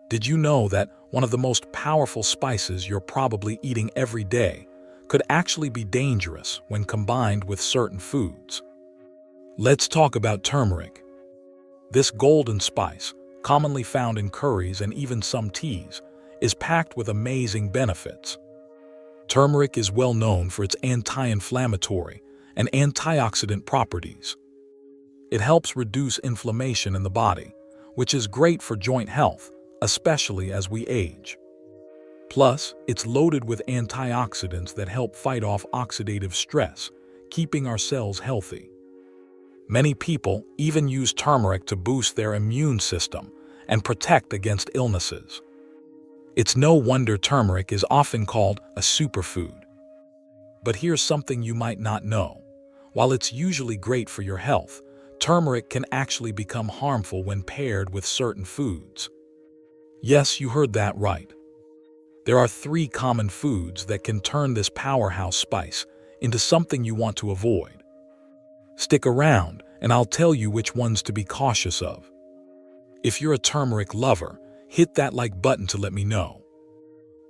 Did you know that one of the most powerful spices you're probably eating every day could actually be dangerous when combined with certain foods? Let's talk about turmeric. This golden spice, commonly found in curries and even some teas, is packed with amazing benefits. Turmeric is well known for its anti-inflammatory and antioxidant properties. It helps reduce inflammation in the body, which is great for joint health, especially as we age. Plus, it's loaded with antioxidants that help fight off oxidative stress, keeping our cells healthy. Many people even use turmeric to boost their immune system and protect against illnesses. It's no wonder turmeric is often called a superfood. But here's something you might not know. While it's usually great for your health, turmeric can actually become harmful when paired with certain foods. Yes, you heard that right. There are 3 common foods that can turn this powerhouse spice into something you want to avoid. Stick around, and I'll tell you which ones to be cautious of. If you're a turmeric lover, hit that like button to let me know.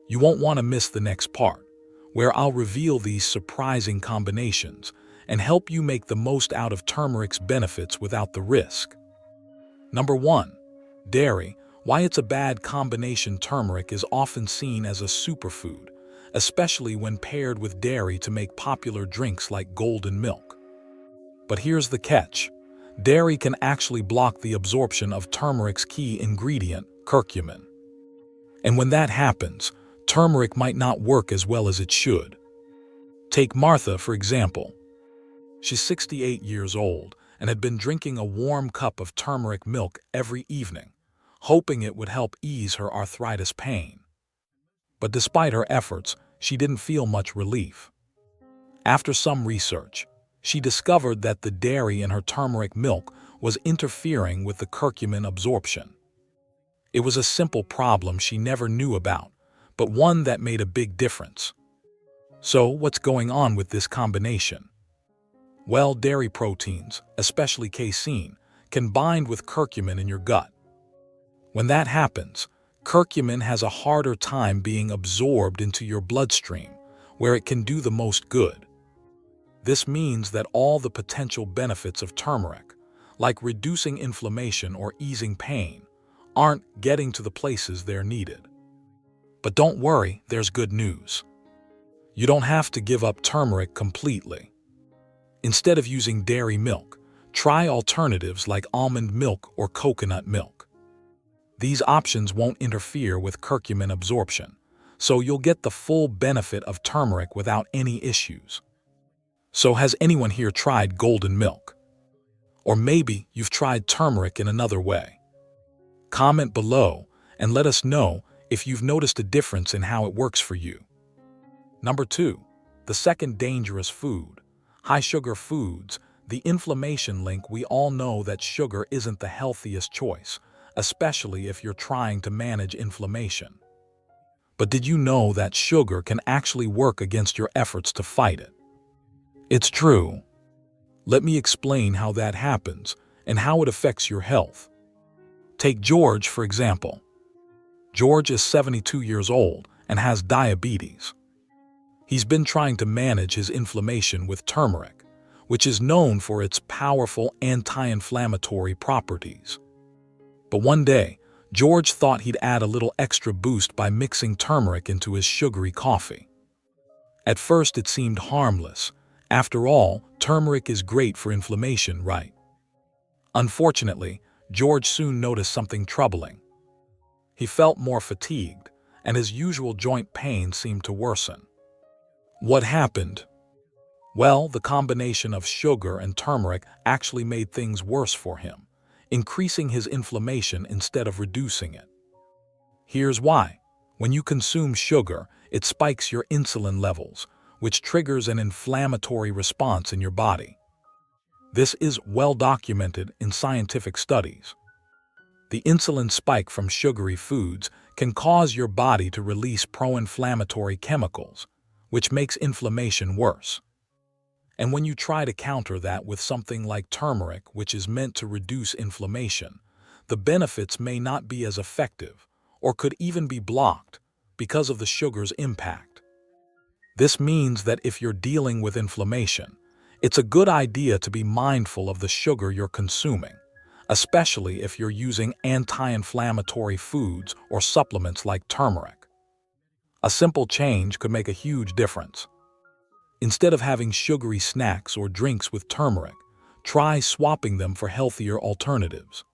You won't want to miss the next part, where I'll reveal these surprising combinations and help you make the most out of turmeric's benefits without the risk. Number 1. Dairy. Why it's a bad combination. Turmeric is often seen as a superfood, especially when paired with dairy to make popular drinks like golden milk. But here's the catch. Dairy can actually block the absorption of turmeric's key ingredient, curcumin. And when that happens, turmeric might not work as well as it should. Take Martha, for example. She's 68 years old and had been drinking a warm cup of turmeric milk every evening, hoping it would help ease her arthritis pain. But despite her efforts, she didn't feel much relief. After some research, she discovered that the dairy in her turmeric milk was interfering with the curcumin absorption. It was a simple problem she never knew about, but one that made a big difference. So, what's going on with this combination? Well, dairy proteins, especially casein, can bind with curcumin in your gut. When that happens, curcumin has a harder time being absorbed into your bloodstream, where it can do the most good. This means that all the potential benefits of turmeric, like reducing inflammation or easing pain, aren't getting to the places they're needed. But don't worry, there's good news. You don't have to give up turmeric completely. Instead of using dairy milk, try alternatives like almond milk or coconut milk. These options won't interfere with curcumin absorption, so you'll get the full benefit of turmeric without any issues. So has anyone here tried golden milk? Or maybe you've tried turmeric in another way. Comment below and let us know if you've noticed a difference in how it works for you. Number 2. The second dangerous food. High-sugar foods. The inflammation link. We all know that sugar isn't the healthiest choice, especially if you're trying to manage inflammation. But did you know that sugar can actually work against your efforts to fight it? It's true. Let me explain how that happens and how it affects your health. Take George, for example. George is 72 years old and has diabetes. He's been trying to manage his inflammation with turmeric, which is known for its powerful anti-inflammatory properties. But one day, George thought he'd add a little extra boost by mixing turmeric into his sugary coffee. At first, it seemed harmless. After all, turmeric is great for inflammation, right? Unfortunately, George soon noticed something troubling. He felt more fatigued, and his usual joint pain seemed to worsen. What happened? Well, the combination of sugar and turmeric actually made things worse for him, increasing his inflammation instead of reducing it. Here's why. When you consume sugar, it spikes your insulin levels, which triggers an inflammatory response in your body. This is well documented in scientific studies. The insulin spike from sugary foods can cause your body to release pro-inflammatory chemicals, which makes inflammation worse. And when you try to counter that with something like turmeric, which is meant to reduce inflammation, the benefits may not be as effective, or could even be blocked because of the sugar's impact. This means that if you're dealing with inflammation, it's a good idea to be mindful of the sugar you're consuming, especially if you're using anti-inflammatory foods or supplements like turmeric. A simple change could make a huge difference. Instead of having sugary snacks or drinks with turmeric, try swapping them for healthier alternatives.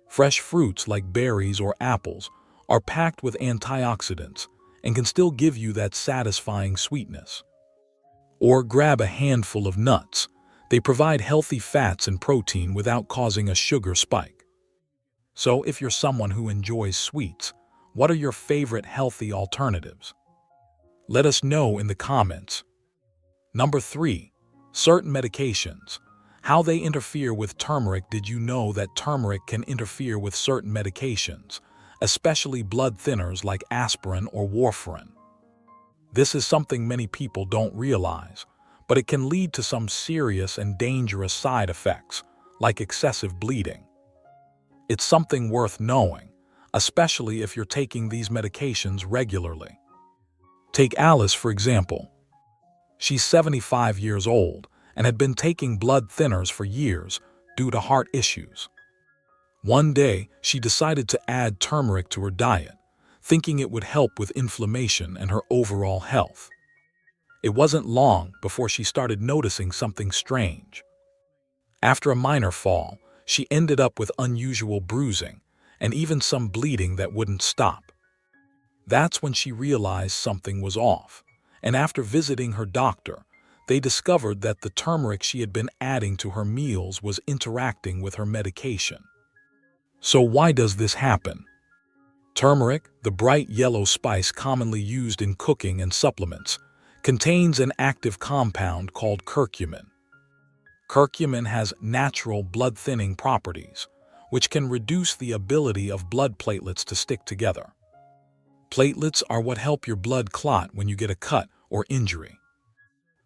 Fresh fruits like berries or apples are packed with antioxidants and can still give you that satisfying sweetness. Or grab a handful of nuts. They provide healthy fats and protein without causing a sugar spike. So if you're someone who enjoys sweets, what are your favorite healthy alternatives? Let us know in the comments. Number 3. Certain medications. How they interfere with turmeric. Did you know that turmeric can interfere with certain medications, especially blood thinners like aspirin or warfarin? This is something many people don't realize, but it can lead to some serious and dangerous side effects, like excessive bleeding. It's something worth knowing, especially if you're taking these medications regularly. Take Alice, for example. She's 75 years old and had been taking blood thinners for years due to heart issues. One day, she decided to add turmeric to her diet, thinking it would help with inflammation and her overall health. It wasn't long before she started noticing something strange. After a minor fall, she ended up with unusual bruising and even some bleeding that wouldn't stop. That's when she realized something was off, and after visiting her doctor, they discovered that the turmeric she had been adding to her meals was interacting with her medication. So why does this happen? Turmeric, the bright yellow spice commonly used in cooking and supplements, contains an active compound called curcumin. Curcumin has natural blood-thinning properties, which can reduce the ability of blood platelets to stick together. Platelets are what help your blood clot when you get a cut or injury.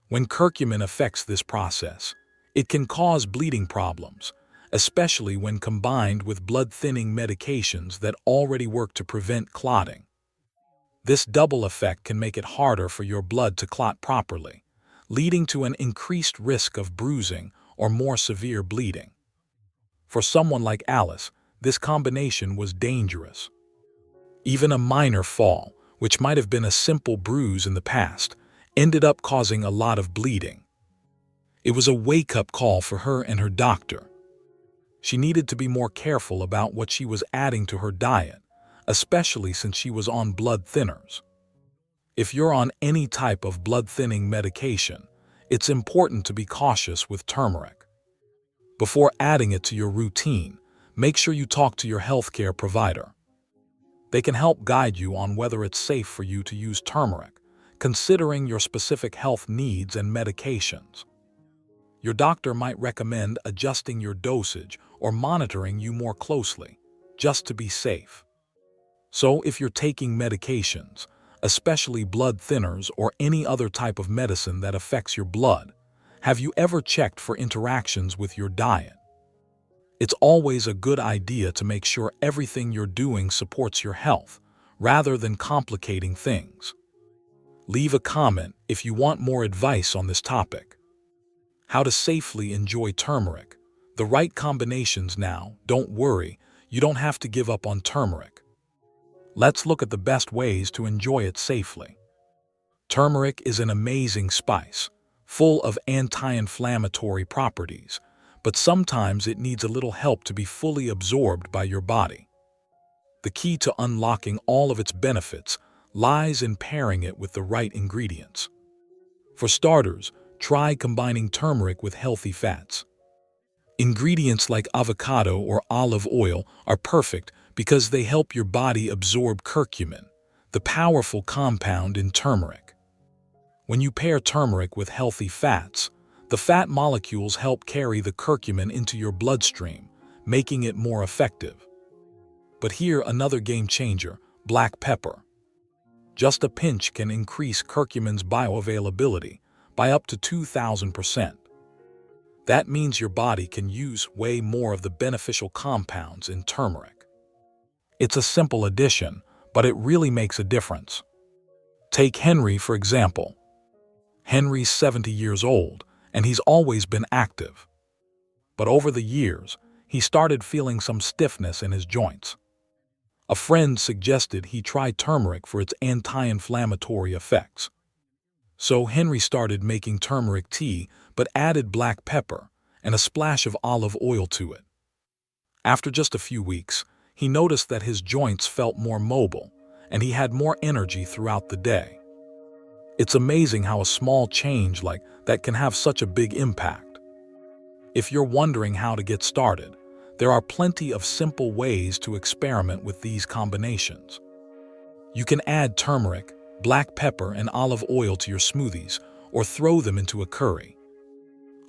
When curcumin affects this process, it can cause bleeding problems, especially when combined with blood-thinning medications that already work to prevent clotting. This double effect can make it harder for your blood to clot properly, leading to an increased risk of bruising or more severe bleeding. For someone like Alice, this combination was dangerous. Even a minor fall, which might have been a simple bruise in the past, ended up causing a lot of bleeding. It was a wake-up call for her and her doctor. She needed to be more careful about what she was adding to her diet, especially since she was on blood thinners. If you're on any type of blood-thinning medication, it's important to be cautious with turmeric. Before adding it to your routine, make sure you talk to your healthcare provider. They can help guide you on whether it's safe for you to use turmeric, considering your specific health needs and medications. Your doctor might recommend adjusting your dosage or monitoring you more closely, just to be safe. So if you're taking medications, especially blood thinners or any other type of medicine that affects your blood, have you ever checked for interactions with your diet? It's always a good idea to make sure everything you're doing supports your health, rather than complicating things. Leave a comment if you want more advice on this topic. How to safely enjoy turmeric. The right combinations now. Don't worry, you don't have to give up on turmeric. Let's look at the best ways to enjoy it safely. Turmeric is an amazing spice, full of anti-inflammatory properties, but sometimes it needs a little help to be fully absorbed by your body. The key to unlocking all of its benefits lies in pairing it with the right ingredients. For starters, try combining turmeric with healthy fats. Ingredients like avocado or olive oil are perfect because they help your body absorb curcumin, the powerful compound in turmeric. When you pair turmeric with healthy fats, the fat molecules help carry the curcumin into your bloodstream, making it more effective. But here another game changer, black pepper. Just a pinch can increase curcumin's bioavailability by up to 2,000%. That means your body can use way more of the beneficial compounds in turmeric. It's a simple addition, but it really makes a difference. Take Henry, for example. Henry's 70 years old, and he's always been active. But over the years, he started feeling some stiffness in his joints. A friend suggested he try turmeric for its anti-inflammatory effects. So Henry started making turmeric tea, but added black pepper and a splash of olive oil to it. After just a few weeks, he noticed that his joints felt more mobile, and he had more energy throughout the day. It's amazing how a small change like that can have such a big impact. If you're wondering how to get started, there are plenty of simple ways to experiment with these combinations. You can add turmeric, black pepper, and olive oil to your smoothies, or throw them into a curry.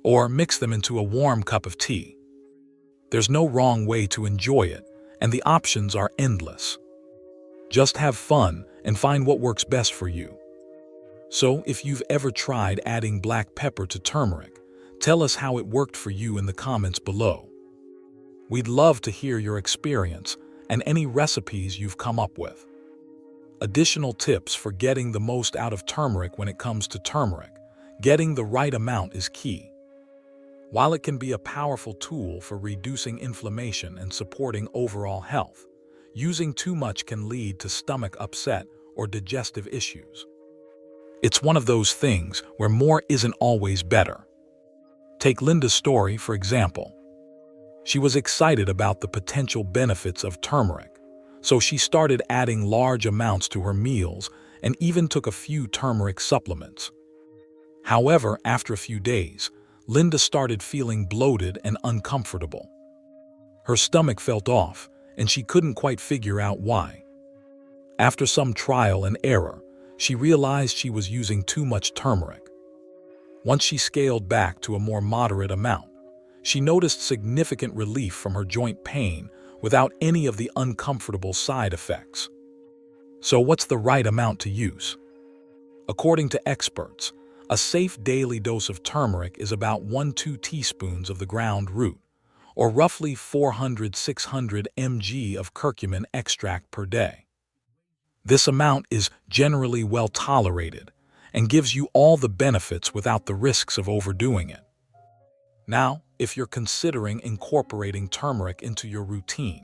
Or mix them into a warm cup of tea. There's no wrong way to enjoy it, and the options are endless. Just have fun and find what works best for you. So, if you've ever tried adding black pepper to turmeric, tell us how it worked for you in the comments below. We'd love to hear your experience and any recipes you've come up with. Additional tips for getting the most out of turmeric. When it comes to turmeric, getting the right amount is key. While it can be a powerful tool for reducing inflammation and supporting overall health, using too much can lead to stomach upset or digestive issues. It's one of those things where more isn't always better. Take Linda's story, for example. She was excited about the potential benefits of turmeric, so she started adding large amounts to her meals and even took a few turmeric supplements. However, after a few days, Linda started feeling bloated and uncomfortable. Her stomach felt off, and she couldn't quite figure out why. After some trial and error, she realized she was using too much turmeric. Once she scaled back to a more moderate amount, she noticed significant relief from her joint pain without any of the uncomfortable side effects. So what's the right amount to use? According to experts, a safe daily dose of turmeric is about 1–2 teaspoons of the ground root, or roughly 400–600 mg of curcumin extract per day. This amount is generally well tolerated and gives you all the benefits without the risks of overdoing it. Now, if you're considering incorporating turmeric into your routine,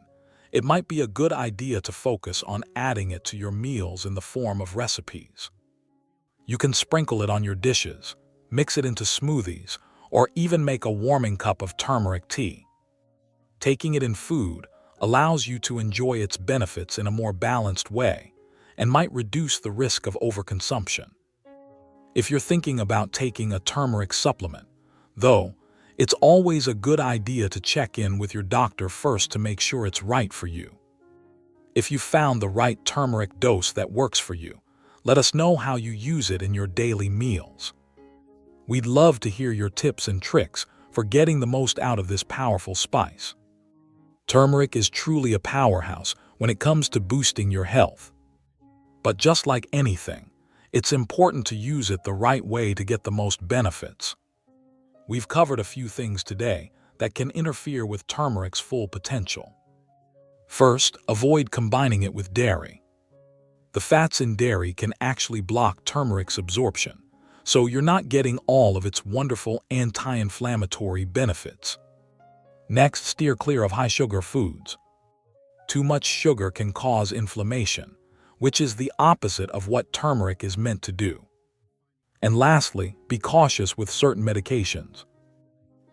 it might be a good idea to focus on adding it to your meals in the form of recipes. You can sprinkle it on your dishes, mix it into smoothies, or even make a warming cup of turmeric tea. Taking it in food allows you to enjoy its benefits in a more balanced way and might reduce the risk of overconsumption. If you're thinking about taking a turmeric supplement, though, it's always a good idea to check in with your doctor first to make sure it's right for you. If you found the right turmeric dose that works for you, let us know how you use it in your daily meals. We'd love to hear your tips and tricks for getting the most out of this powerful spice. Turmeric is truly a powerhouse when it comes to boosting your health. But just like anything, it's important to use it the right way to get the most benefits. We've covered a few things today that can interfere with turmeric's full potential. First, avoid combining it with dairy. The fats in dairy can actually block turmeric's absorption, so you're not getting all of its wonderful anti-inflammatory benefits. Next, steer clear of high-sugar foods. Too much sugar can cause inflammation, which is the opposite of what turmeric is meant to do. And lastly, be cautious with certain medications.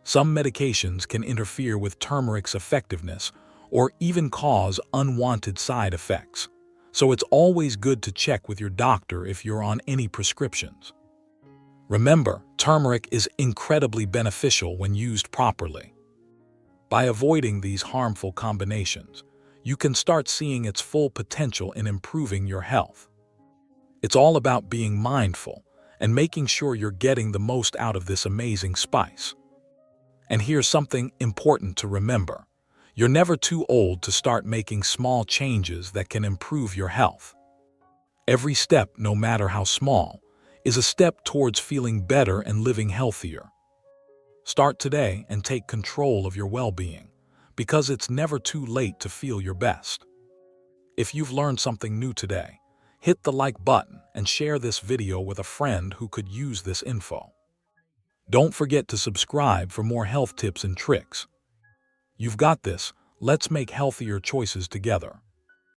Some medications can interfere with turmeric's effectiveness or even cause unwanted side effects, so it's always good to check with your doctor if you're on any prescriptions. Remember, turmeric is incredibly beneficial when used properly. By avoiding these harmful combinations, you can start seeing its full potential in improving your health. It's all about being mindful and making sure you're getting the most out of this amazing spice. And here's something important to remember. You're never too old to start making small changes that can improve your health. Every step, no matter how small, is a step towards feeling better and living healthier. Start today and take control of your well-being, because it's never too late to feel your best. If you've learned something new today, hit the like button and share this video with a friend who could use this info. Don't forget to subscribe for more health tips and tricks. You've got this. Let's make healthier choices together.